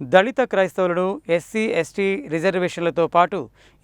దళిత క్రైస్తవులను SC ST రిజర్వేషన్లతో పాటు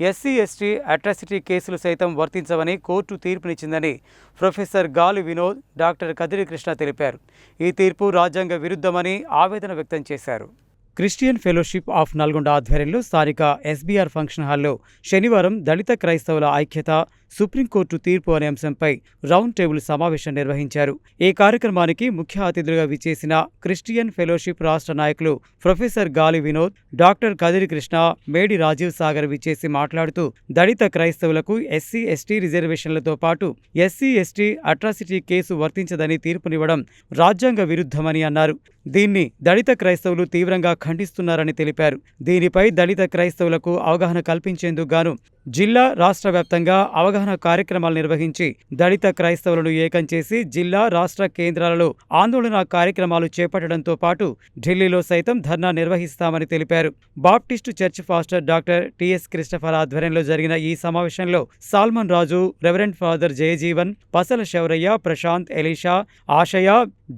SC ST atrocity కేసులు సైతం వర్తించవని కోర్టు తీర్పునిచ్చిందని ప్రొఫెసర్ గాలి వినోద్, డాక్టర్ కదిరి కృష్ణ తెలిపారు. ఈ తీర్పు రాజ్యాంగ విరుద్ధమని ఆవేదన వ్యక్తం చేశారు. క్రిస్టియన్ ఫెలోషిప్ ఆఫ్ నల్గొండ ఆధ్వర్యంలో స్థానిక ఎస్బీఆర్ ఫంక్షన్ హాల్లో శనివారం దళిత క్రైస్తవుల ఐక్యత, సుప్రీంకోర్టు తీర్పు అనే అంశంపై రౌండ్ టేబుల్ సమావేశం నిర్వహించారు. ఈ కార్యక్రమానికి ముఖ్య అతిథులుగా విచ్చేసిన క్రిస్టియన్ ఫెలోషిప్ రాష్ట్ర నాయకులు ప్రొఫెసర్ గాలి వినోద్, డాక్టర్ కదిరి కృష్ణ, మేడి రాజీవ్ సాగర్ విచ్చేసి మాట్లాడుతూ దళిత క్రైస్తవులకు ఎస్సీ ఎస్టీ రిజర్వేషన్లతో పాటు ఎస్సీ ఎస్టీ అట్రాసిటీ కేసు వర్తించదని తీర్పునివ్వడం రాజ్యాంగ విరుద్ధమని అన్నారు. దీన్ని దళిత క్రైస్తవులు తీవ్రంగా ఖండిస్తున్నారని తెలిపారు. దీనిపై దళిత క్రైస్తవులకు అవగాహన కల్పించేందుకు గాను జిల్లా, రాష్ట్ర వ్యాప్తంగా అవగాహన కార్యక్రమాలు నిర్వహించి దళిత క్రైస్తవులను ఏకం చేసి జిల్లా, రాష్ట్ర కేంద్రాలలో ఆందోళన కార్యక్రమాలు చేపట్టడంతో పాటు ఢిల్లీలో సైతం ధర్నా నిర్వహిస్తామని తెలిపారు. Baptist church pastor doctor TS Christopher ఆధ్వర్యంలో జరిగిన ఈ సమావేశంలో సాల్మన్ రాజు, రెవరెండ్ ఫాదర్ జయజీవన్, పసల శౌరయ్య, ప్రశాంత్, ఎలీషా, ఆశయ,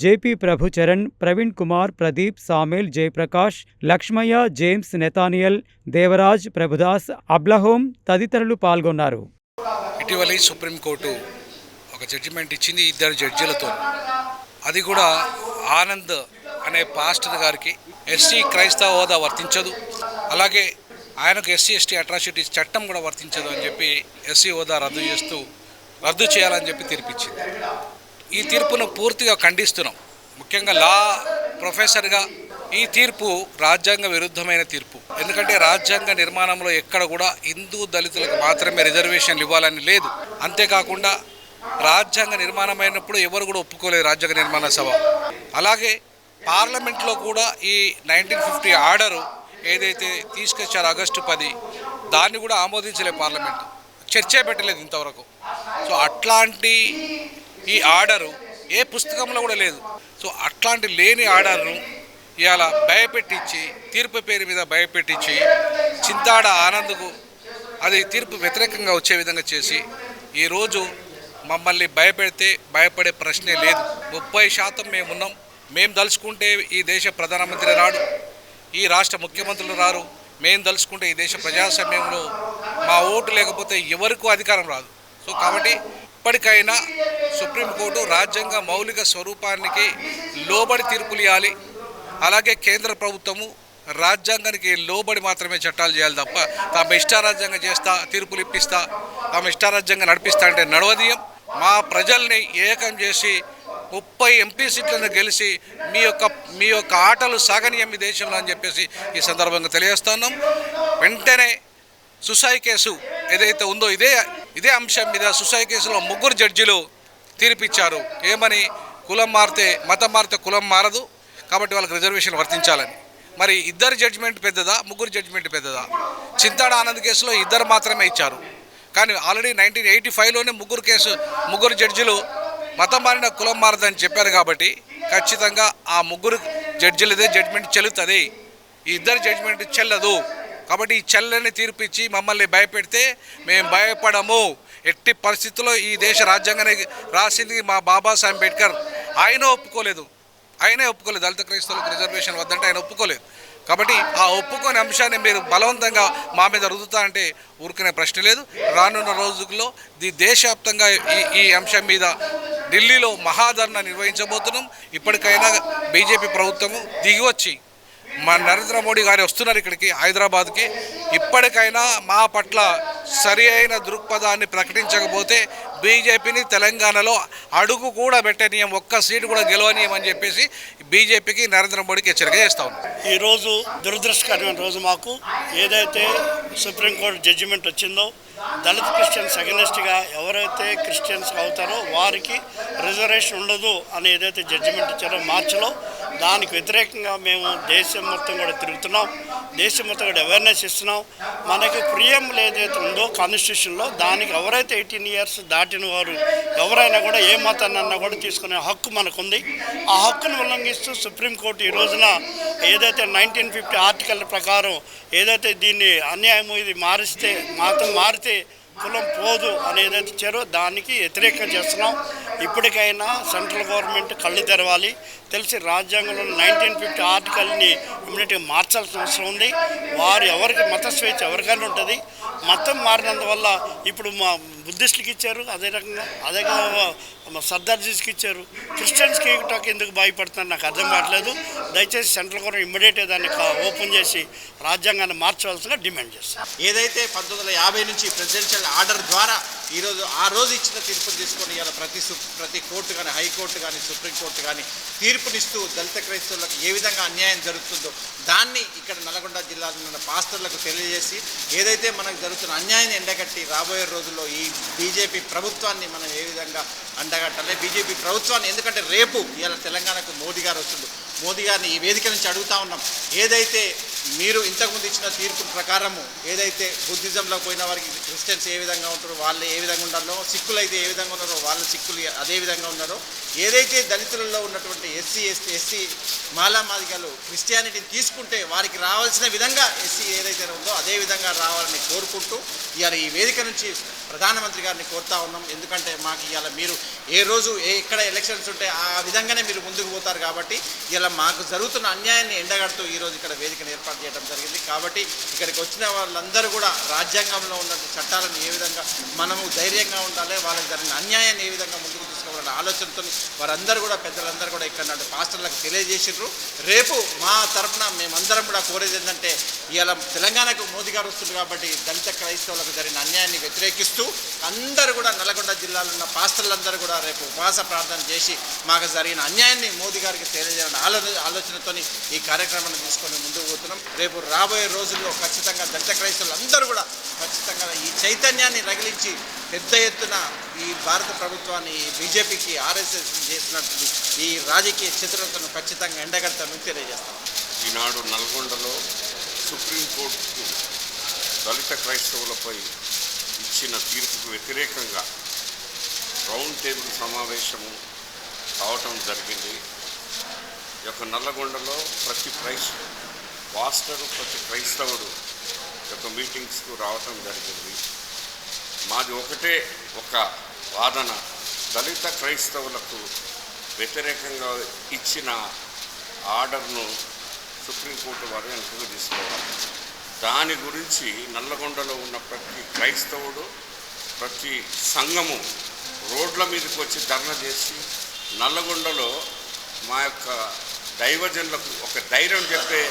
జేపీ ప్రభుచరణ్, ప్రవీణ్ కుమార్, ప్రదీప్, సామేల్, జయప్రకాష్, లక్ష్మయ్య, జేమ్స్, నెతానియల్, దేవరాజ్, ప్రభుదాస్, అబ్లహోం తదితరులు పాల్గొన్నారు. ఇటీవల సుప్రీంకోర్టు ఒక జడ్జిమెంట్ ఇచ్చింది 2 జడ్జీలతో. అది కూడా ఆనంద్ అనే పాస్టర్ గారికి ఎస్సీ క్రైస్తవ హోదా వర్తించదు, అలాగే ఆయనకు ఎస్సీ ఎస్టీ అట్రాసిటీస్ చట్టం కూడా వర్తించదు అని చెప్పి ఎస్సీ హోదా రద్దు చేయాలని చెప్పి తీర్పిచ్చింది. ఈ తీర్పును పూర్తిగా ఖండిస్తున్నాం. ముఖ్యంగా లా ప్రొఫెసర్గా ఈ తీర్పు రాజ్యాంగ విరుద్ధమైన తీర్పు. ఎందుకంటే రాజ్యాంగ నిర్మాణంలో ఎక్కడ కూడా హిందూ దళితులకు మాత్రమే రిజర్వేషన్లు ఇవ్వాలని లేదు. అంతేకాకుండా రాజ్యాంగ నిర్మాణమైనప్పుడు ఎవరు కూడా ఒప్పుకోలేదు రాజ్యాంగ నిర్మాణ సభ. అలాగే పార్లమెంట్లో కూడా ఈ 1950 ఆర్డరు ఏదైతే తీసుకొచ్చారో ఆగస్టు 10 దాన్ని కూడా ఆమోదించలేదు పార్లమెంట్, చర్చే పెట్టలేదు ఇంతవరకు. సో అట్లాంటి ఈ ఆర్డరు ఏ పుస్తకంలో కూడా లేదు. సో అట్లాంటి లేని ఆర్డర్ను ఇవాళ భయపెట్టించి, తీర్పు పేరు మీద భయపెట్టించి, చింతాడ ఆనంద్కు అది తీర్పు వ్యతిరేకంగా వచ్చే విధంగా చేసి ఈరోజు మమ్మల్ని భయపడే ప్రశ్నే లేదు. 30% మేమున్నాం. మేము తలుచుకుంటే ఈ దేశ ప్రధానమంత్రి రాడు, ఈ రాష్ట్ర ముఖ్యమంత్రులు రారు. మేము తలుచుకుంటే ఈ దేశ ప్రజాస్వామ్యంలో మా ఓటు లేకపోతే ఎవరికూ అధికారం రాదు. సో కాబట్టి ఇప్పటికైనా సుప్రీంకోర్టు రాజ్యాంగ మౌలిక స్వరూపానికి లోబడి తీర్పులు ఇవ్వాలి. అలాగే కేంద్ర ప్రభుత్వము రాజ్యాంగానికి లోబడి మాత్రమే చట్టాలు చేయాలి తప్ప తమ ఇష్టారాజ్యంగా చేస్తా, తీర్పులు ఇప్పిస్తా, తమ ఇష్టారాజ్యంగా నడిపిస్తా అంటే నడవదీయం. మా ప్రజల్ని ఏకం చేసి 30 ఎంపీ సీట్లను గెలిచి మీ యొక్క ఆటలు సాగనీయం ఈ దేశంలో అని చెప్పేసి ఈ సందర్భంగా తెలియజేస్తున్నాం. వెంటనే సుసాయి కేసు ఏదైతే ఉందో ఇదే అంశం మీద సుసాయి కేసులో 3 జడ్జిలు తీర్పిచ్చారు. ఏమని? కులం మారితే, మతం మారితే కులం మారదు కాబట్టి వాళ్ళకి రిజర్వేషన్ వర్తించాలని. మరి 2 జడ్జిమెంట్ పెద్దదా, 3 జడ్జిమెంట్ పెద్దదా? చింతాడ ఆనంద్ కేసులో 2 మాత్రమే ఇచ్చారు. కానీ ఆల్రెడీ 1985లోనే 3 జడ్జిలు మతం మారిన కులం మారదని చెప్పారు. కాబట్టి ఖచ్చితంగా ఆ 3 జడ్జిలదే జడ్జిమెంట్ చెల్లుతుంది. ఈ 2 జడ్జిమెంట్ చెల్లదు. కాబట్టి ఈ చెల్లని తీర్పిచ్చి మమ్మల్ని భయపెడితే మేము భయపడము. ఎట్టి పరిస్థితుల్లో ఈ దేశ రాజ్యాంగాన్ని రాసింది మా బాబాసాహెబ్ అంబేద్కర్. ఆయనే ఒప్పుకోలేదు దళిత క్రైస్తవులకు రిజర్వేషన్ వద్దంటే ఆయన ఒప్పుకోలేదు. కాబట్టి ఆ ఒప్పుకోని అంశాన్ని మీరు బలవంతంగా మా మీద రుద్దుతా అంటే ఊరుకునే ప్రశ్న లేదు. రానున్న రోజుల్లో దేశవ్యాప్తంగా ఈ అంశం మీద ఢిల్లీలో మహాధర్నా నిర్వహించబోతున్నాం. ఇప్పటికైనా బీజేపీ ప్రభుత్వము దిగివచ్చి, మా నరేంద్ర మోడీ గారు వస్తున్నారు ఇక్కడికి హైదరాబాద్కి, ఇప్పటికైనా మా పట్ల సరి అయిన దృక్పథాన్ని ప్రకటించకపోతే బీజేపీని తెలంగాణలో అడుగు కూడా పెట్టనీయం, 1 సీటు కూడా గెలవనీయం అని చెప్పేసి బీజేపీకి, నరేంద్ర మోడీకి హెచ్చరిక చేస్తా ఉన్నాం. ఈరోజు దురదృష్టకరమైన రోజు మాకు. ఏదైతే సుప్రీంకోర్టు జడ్జిమెంట్ వచ్చిందో దళిత క్రిస్టియన్స్ అగెనిస్ట్గా ఎవరైతే క్రిస్టియన్స్ అవుతారో వారికి రిజర్వేషన్ ఉండదు అని ఏదైతే జడ్జిమెంట్ ఇచ్చారో మార్చిలో, దానికి వ్యతిరేకంగా మేము దేశం మొత్తం కూడా తిరుగుతున్నాం. దేశం మొత్తం కూడా అవేర్నెస్ ఇస్తున్నాం. మనకి ప్రియంబుల్ ఏదైతే ఉందో కాన్స్టిట్యూషన్లో, దానికి ఎవరైతే 18 ఇయర్స్ దాటిన వారు ఎవరైనా కూడా ఏ మతాన్నన్నా కూడా తీసుకునే హక్కు మనకుంది. ఆ హక్కును ఉల్లంఘిస్తూ సుప్రీంకోర్టు ఈ రోజున ఏదైతే 1950 ఆర్టికల్ ప్రకారం ఏదైతే దీన్ని అన్యాయం ఇది మారితే కులం పోదు అని ఏదైతే ఇచ్చారో దానికి వ్యతిరేకంగా చేస్తున్నాం. ఇప్పటికైనా సెంట్రల్ గవర్నమెంట్ కళ్ళు తెరవాలి. తెలిసి రాజ్యాంగంలో 1950 ఆర్టికల్ని ఇమ్మీడియట్గా మార్చాల్సిన అవసరం ఉంది. వారు ఎవరికి మత స్వేచ్ఛ ఎవరికైనా ఉంటుంది. మతం మారినందువల్ల ఇప్పుడు మా బుద్ధిస్టులకి ఇచ్చారు, అదే రకంగా సర్దార్జీస్కి ఇచ్చారు, క్రిస్టియన్స్కి ఇవ్వటానికి ఎందుకు భయపడుతున్నారు నాకు అర్థం కావట్లేదు. దయచేసి సెంట్రల్ గవర్నమెంట్ ఇమ్మీడియట్గా దాన్ని ఓపెన్ చేసి రాజ్యాంగాన్ని మార్చవలసిగా డిమాండ్ చేస్తాం. ఏదైతే 1950 నుంచి ప్రెసిడెన్షియల్ ఆర్డర్ ద్వారా ఆ రోజు ఇచ్చిన తీర్పును తీసుకొని ఇవాళ ప్రతి కోర్టు కానీ, హైకోర్టు కానీ, సుప్రీంకోర్టు కానీ తీర్పునిస్తూ దళిత క్రైస్తవులకు ఏ విధంగా అన్యాయం జరుగుతుందో దాన్ని ఇక్కడ నల్గొండ జిల్లాలో ఉన్న పాస్టర్లకు తెలియజేసి ఏదైతే మనకు జరుగుతున్న అన్యాయాన్ని ఎండగట్టి రాబోయే రోజుల్లో ఈ బీజేపీ ప్రభుత్వాన్ని మనం ఏ విధంగా అండగట్టాలి. బీజేపీ ప్రభుత్వాన్ని, ఎందుకంటే రేపు ఇవాళ తెలంగాణకు మోదీ గారు వస్తుంది. మోదీ గారిని ఈ వేదిక నుంచి అడుగుతా ఉన్నాం, ఏదైతే మీరు ఇంతకుముందు ఇచ్చిన తీర్పు ప్రకారము ఏదైతే బుద్ధిజంలో పోయిన వారికి క్రిస్టియన్స్ ఏ విధంగా ఉంటారో వాళ్ళు ఏ విధంగా ఉండాలో, సిక్కులు అయితే ఏ విధంగా ఉన్నారో వాళ్ళ సిక్కులు అదే విధంగా ఉన్నారో, ఏదైతే దళితులలో ఉన్నటువంటి ఎస్సీ మాలామాదిగలు క్రిస్టియానిటీని తీసుకుంటే వారికి రావాల్సిన విధంగా ఎస్సీ ఏదైతే ఉందో అదే విధంగా రావాలని కోరుకుంటూ ఇవాళ ఈ వేదిక నుంచి ప్రధానమంత్రి గారిని కోరుతా ఉన్నాం. ఎందుకంటే మాకు ఇవాళ మీరు ఏ రోజు ఎక్కడ ఎలక్షన్స్ ఉంటే ఆ విధంగానే మీరు ముందుకు పోతారు. కాబట్టి ఇలా మాకు జరుగుతున్న అన్యాయాన్ని ఎండగడుతూ ఈరోజు ఇక్కడ వేదికను ఏర్పాటు చేయడం జరిగింది. కాబట్టి ఇక్కడికి వచ్చిన వాళ్ళందరూ కూడా రాజ్యాంగంలో ఉన్న చట్టాలను ఏ విధంగా మనము ధైర్యంగా ఉండాలి, వాళ్ళకి జరిగిన అన్యాయాన్ని ఏ విధంగా ముందుకు తీసుకోవాలనే ఆలోచనతో వారందరూ కూడా పెద్దలందరూ కూడా ఇక్కడ నాటి పాస్టర్లకు తెలియజేసిర్రు. రేపు మా తరఫున మేమందరం కూడా కోరేది ఏంటంటే ఇవాళ తెలంగాణకు మోదీ గారు వస్తుంది కాబట్టి దళిత క్రైస్తవులకు జరిగిన అన్యాయాన్ని వ్యతిరేకిస్తూ అందరూ కూడా నల్గొండ జిల్లాలో ఉన్న పాస్టర్లందరూ కూడా రేపు ఉపవాస ప్రార్థన చేసి మాకు జరిగిన అన్యాయాన్ని మోదీ గారికి తెలియజేయాలని ఆలోచనతో ఈ కార్యక్రమాన్ని తీసుకొని ముందుకు పోతున్నాం. రేపు రాబోయే రోజుల్లో ఖచ్చితంగా దళిత క్రైస్తవులు అందరూ కూడా ఖచ్చితంగా ఈ చైతన్యాన్ని రగిలించి పెద్ద ఎత్తున ఈ భారత ప్రభుత్వాన్ని బీజేపీకి ఆర్ఎస్ఎస్ చేసినట్టు ఈ రాజకీయ చిత్రతను ఖచ్చితంగా ఎండగడతామని తెలియజేస్తాం. ఈనాడు నల్గొండలో సుప్రీంకోర్టు దళిత క్రైస్తవులపై ఇచ్చిన తీర్పుకు వ్యతిరేకంగా రౌండ్ టేబుల్ సమావేశము కావటం జరిగింది. ఈ యొక్క నల్లగొండలో ప్రతి పాస్టరు, ప్రతి క్రైస్తవుడు యొక్క మీటింగ్స్కు రావటం జరిగింది. మాది ఒక వాదన, దళిత క్రైస్తవులకు వ్యతిరేకంగా ఇచ్చిన ఆర్డర్ను సుప్రీంకోర్టు వారు వెనక్కి తీసుకోవాలి. దాని గురించి నల్లగొండలో ఉన్న ప్రతి క్రైస్తవుడు, ప్రతి సంఘము రోడ్ల మీదకి వచ్చి ధర్నా చేసి నల్లగొండలో మా యొక్క దైవజనులకు ఒక ధైర్యం చెప్పే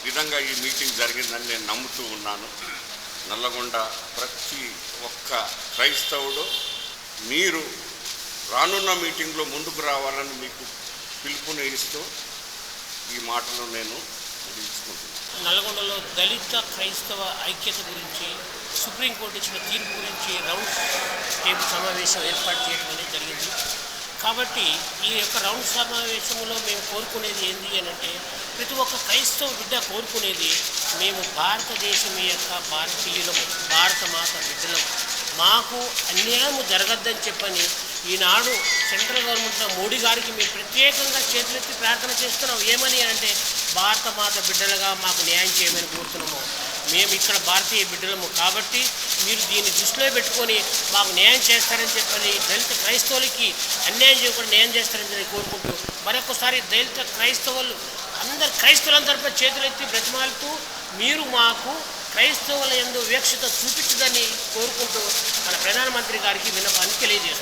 విధంగా ఈ మీటింగ్ జరిగిందని నేను నమ్ముతూ ఉన్నాను. నల్లగొండ ప్రతి ఒక్క క్రైస్తవుడు మీరు రానున్న మీటింగ్లో ముందుకు రావాలని మీకు పిలుపుని ఇస్తూ ఈ మాటలు నేను ముగించుకుంటున్నాను. నల్గొండలో దళిత క్రైస్తవ ఐక్యత గురించి సుప్రీంకోర్టు ఇచ్చిన తీర్పు గురించి రౌండ్ టేబుల్ సమావేశం ఏర్పాటు చేయడం అనేది జరిగింది. కాబట్టి ఈ యొక్క రౌండ్ సమావేశంలో మేము కోరుకునేది ఏంటి అని అంటే, ప్రతి ఒక్క క్రైస్తవ బిడ్డ కోరుకునేది మేము భారతదేశం యొక్క భారతీయులము, భారత మాత బిడ్డలము, మాకు అన్యాయం జరగద్దని చెప్పని ఈనాడు సెంట్రల్ గవర్నమెంట్ మోడీ గారికి మేము ప్రత్యేకంగా చేతులెత్తి ప్రార్థన చేస్తున్నాం. ఏమని అంటే భారత మాత బిడ్డలుగా మాకు న్యాయం చేయమని కోరుతున్నాము. మేము ఇక్కడ భారతీయ బిడ్డలము కాబట్టి మీరు దీన్ని దృష్టిలో పెట్టుకొని మాకు న్యాయం చేస్తారని చెప్పని దళిత క్రైస్తవులకి అన్యాయం చేయకుండా న్యాయం చేస్తారని కోరుకుంటూ మరొకసారి దళిత క్రైస్తవులు క్రైస్తవులందరిపై చేతులెత్తి బ్రతిమాలుతూ మీరు మాకు క్రైస్తవుల యందు వీక్షత చూపించదని కోరుకుంటూ మన ప్రధానమంత్రి గారికి విన్నపాన్ని తెలియజేస్తారు.